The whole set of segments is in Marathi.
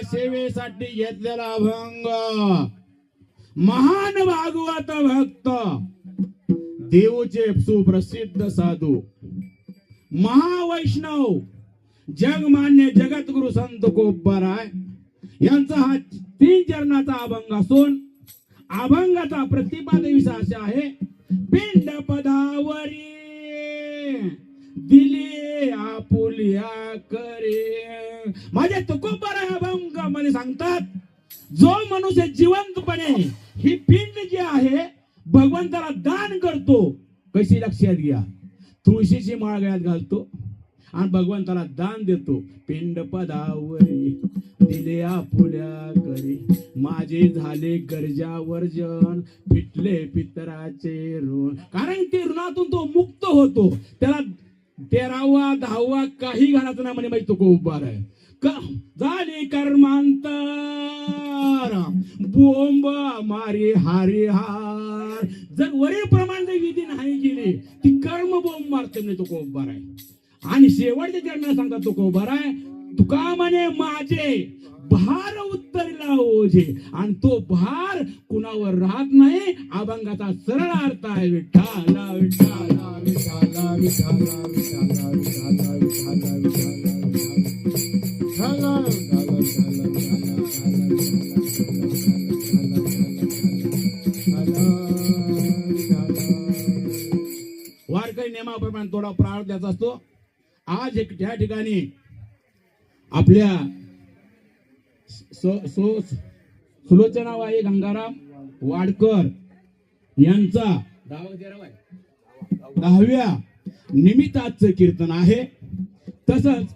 सेवेसाठी घेतलेला अभंग. महान भागवत भक्त, देवचे सुप्रसिद्ध साधू, महावैष्णव, जगमान्य जगद्गुरु संत तुकोबाराय यांचा हा 3 चरणाचा अभंग असून अभंगाचा प्रतिपादक विषय असा आहे. पिंड पदावरी दिले आपुल्या करे. माझे तुकोबाराय अभंगामध्ये सांगतात, जो मनुष्य जिवंतपणे ही पिंड जी आहे भगवंताला दान करतो, कशी लक्षात घ्या, तुळशीची माळ गळ्यात घालतो आणि भगवंताला दान देतो. पिंड पदावरी दिले आपुल्या करी, माझे झाले गरजा वर्जन, फिटले पितराचे ऋण. कारण ते ऋणातून तो मुक्त होतो. त्याला 13वा 10वा काही घालायचं नाही म्हणे. माहिती तो उभार आहे का झाले कर्मांतर बोंब मारे हारे हार. जर वरील प्रमाणे विधी नाही केली ती कर्म बोंब मारते म्हणे तो उभार आहे. आणि शेवटच्या चरणात सांगतात तो उभार आहे, तुका म्हणे माझे भार उत्तरला ओझे. आणि तो भार कुणावर राहत नाही. अभंगाचा सरळ अर्थ आहे विठ्ठला विठ्ठला विठ्ठला विठ्ठला विठ्ठला विठ्ठला वारकरी नियमाप्रमाणे थोडा प्रार्थ द्यायचा असतो. आज एक त्या ठिकाणी आपल्या सुलोचनाबाई गंगाराम वाडकर यांचा 10व्या निमित्ताचं कीर्तन आहे. तसंच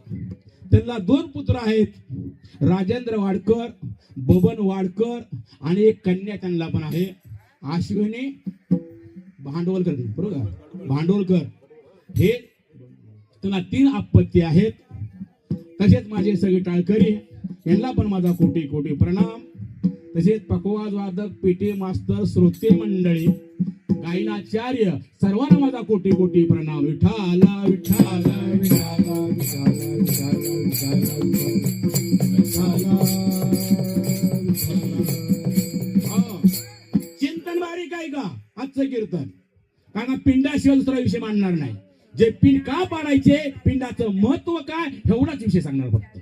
त्यांना 2 पुत्र आहेत, राजेंद्र वाडकर, बबन वाडकर आणि एक कन्या त्यांना पण आहे, अश्विनी भांडवलकर. बरोबर, भांडवलकर. हे त्यांना 3 अपत्य आहेत. तसेच माझे सगळे टाळकरी यांना पण माझा कोटी कोटी प्रणाम. तसेच पकवाज वादक, पेटी मास्तर, श्रोते मंडळी, गायनाचार्य सर्वांना माझा कोटी कोटी प्रणाम. विठ्ठला विठ्ठला विठ्ठला चिंतन बारीक आहे का आजचं कीर्तन? कारण पिंडाशिवाय दुसरा विषय मांडणार नाही. जे पिंड का पाडायचे, पिंडाचं महत्व काय, एवढाच विषय सांगणार फक्त.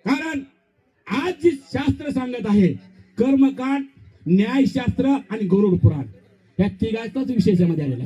कारण आज जी शास्त्र सांगत आहे, कर्मकांड, न्यायशास्त्र आणि गरुड पुराण, या 3 विषयामध्ये आलेला आहे.